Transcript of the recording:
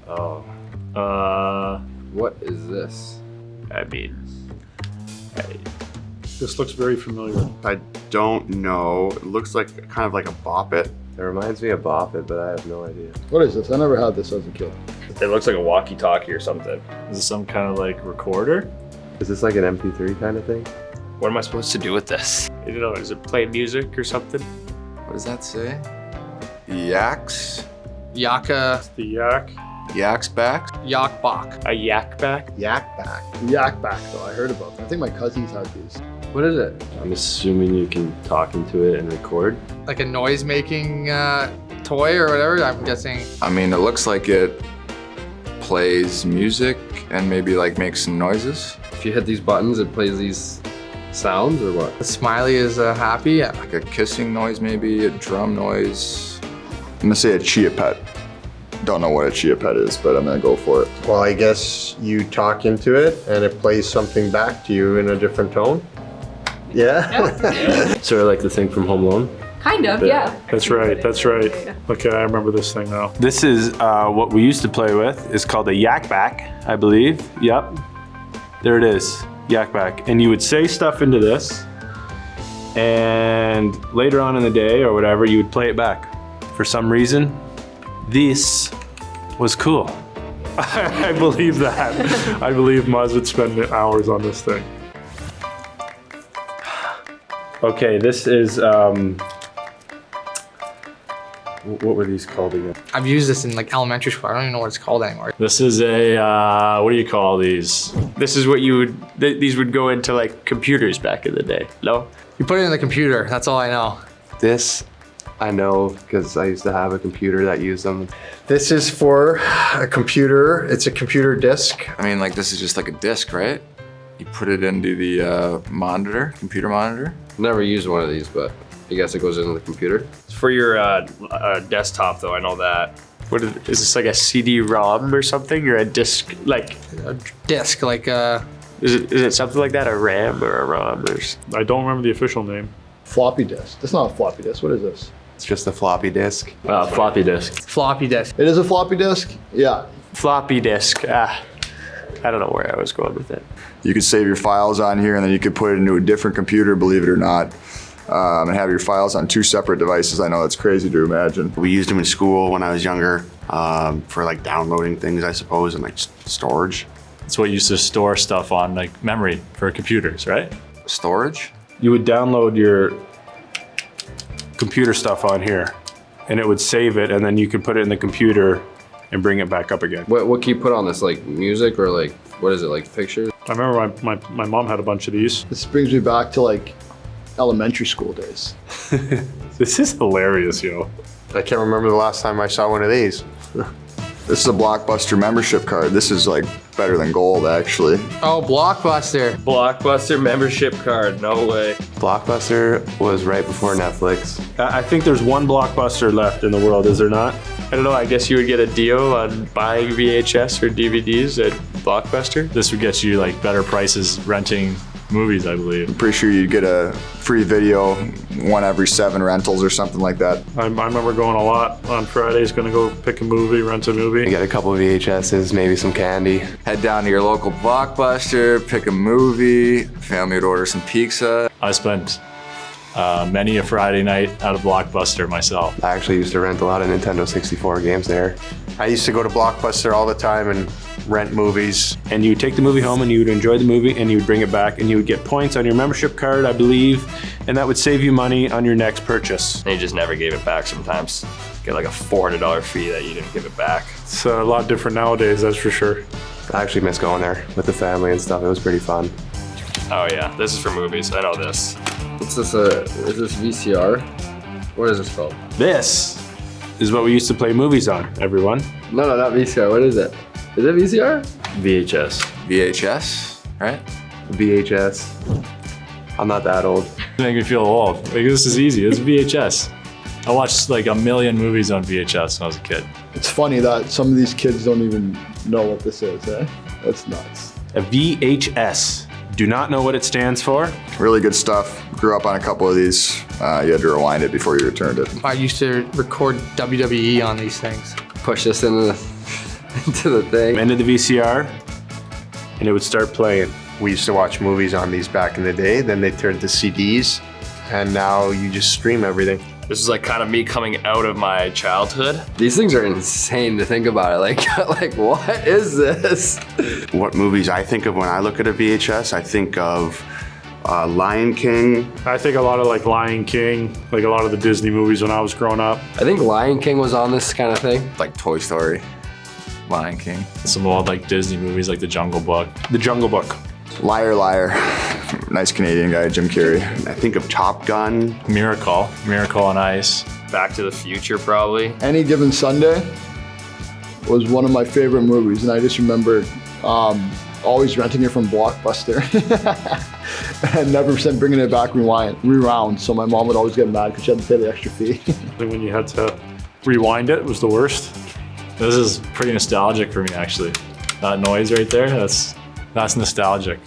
Oh. What is this? I mean, This looks very familiar. I don't know. It looks like kind of like a Bop It. It reminds me of Bop It, but I have no idea. What is this? I never had this as a kid. it looks like a walkie-talkie or something. Is this some kind of like recorder? Is this like an MP3 kind of thing? What am I supposed to do with this? I don't know, is it play music or something? What does that say? Yaks? Yaka, The yak. Yaks back? yak bak. A yak back? Yak Back. Yak back though, I heard about that. I think my cousins had these. What is it? I'm assuming you can talk into it and record. Like a noise-making toy or whatever, I'm guessing. I mean, it looks like it plays music and maybe like makes some noises. If you hit these buttons, it plays these sounds or what? The Smiley is happy. Like a kissing noise maybe, a drum noise. I'm gonna say a Chia Pet. Don't know what a Chia Pet is, but I'm gonna go for it. Well, I guess you talk into it and it plays something back to you in a different tone. Yeah? Sort of like the thing from Home Alone. Kind of, yeah. That's right, that's right. Okay, I remember this thing now. This is what we used to play with. It's called a yak back, I believe. Yep. There it is, yak back. And you would say stuff into this, and later on in the day or whatever, you would play it back. For some reason, this was cool. I believe that. I believe Muzz would spend hours on this thing. Okay, this is, what were these called again? I've used this in like elementary school. I don't even know what it's called anymore. This is a, what do you call these? This is what you would, these would go into like computers back in the day, no? You put it in the computer, that's all I know. This, I know because I used to have a computer that used them. This is for a computer. It's a computer disc. I mean, like this is just like a disc, right? You put it into the monitor, computer monitor. Never used one of these, but I guess it goes into the computer. It's for your desktop though, I know that. What is this, like a CD-ROM or something, or a disc, like? A disc, like Is it something like that, a RAM or a ROM or? I don't remember the official name. Floppy disk. That's not a floppy disk. What is this? It's just a floppy disk. Floppy disk. floppy disk. It is a floppy disk? Yeah. Floppy disk, I don't know where I was going with it. You could save your files on here and then you could put it into a different computer, believe it or not, and have your files on 2 separate devices. I know that's crazy to imagine. We used them in school when I was younger for like downloading things, I suppose, and like storage. It's what you used to store stuff on, like memory for computers, right? Storage? You would download your computer stuff on here, and it would save it, and then you could put it in the computer and bring it back up again. What can you put on this? Like music or like, what is it, like pictures? I remember my mom had a bunch of these. This brings me back to like elementary school days. This is hilarious, yo. I can't remember the last time I saw one of these. This is a Blockbuster membership card. This is like better than gold, actually. Oh, Blockbuster. Blockbuster membership card, no way. Blockbuster was right before Netflix. I think there's one Blockbuster left in the world, is there not? I don't know, I guess you would get a deal on buying VHS or DVDs at Blockbuster. This would get you like better prices renting movies, I believe. I'm pretty sure you'd get a free video 1 every 7 rentals or something like that. I remember going a lot on Fridays, gonna go pick a movie, rent a You movie. get a couple of VHSs, maybe some candy. Head down to your local Blockbuster, pick a movie, family would order some pizza. I spent many a Friday night out of Blockbuster myself. I actually used to rent a lot of Nintendo 64 games there. I used to go to Blockbuster all the time and rent movies. And you would take the movie home and you would enjoy the movie and you would bring it back and you would get points on your membership card, I believe, and that would save you money on your next purchase. And you just never gave it back sometimes. Get like a $400 fee that you didn't give it back. It's a lot different nowadays, that's for sure. I actually miss going there with the family and stuff. It was pretty fun. Oh yeah, this is for movies, I know this. What's this, is this VCR? What is this called? This is what we used to play movies on, everyone. No, not VCR. What is it? Is it VCR? VHS. VHS, right? VHS. I'm not that old. You make me feel old. Like this is easy, it's VHS. I watched like a million movies on VHS when I was a kid. It's funny that some of these kids don't even know what this is, eh? That's nuts. A VHS. Do not know what it stands for. Really good stuff. Grew up on a couple of these. You had to rewind it before you returned it. I used to record WWE on these things. Push this into into the thing. Into the VCR, and it would start playing. We used to watch movies on these back in the day, then they turned to CDs, and now you just stream everything. This is like kind of me coming out of my childhood. These things are insane to think about it. Like what is this? What movies I think of when I look at a VHS, I think of Lion King. I think a lot of like Lion King, like a lot of the Disney movies when I was growing up. I think Lion King was on this kind of thing. Like Toy Story, Lion King. Some old like Disney movies like The Jungle Book. The Jungle Book. Liar Liar. Nice Canadian guy, Jim Carrey. I think of Top Gun. Miracle on Ice. Back to the Future probably. Any Given Sunday was one of my favorite movies, and I just remember always renting it from Blockbuster and never bringing it back rewound. So my mom would always get mad because she had to pay the extra fee. When you had to rewind it, was the worst. This is pretty nostalgic for me actually. That noise right there, that's nostalgic.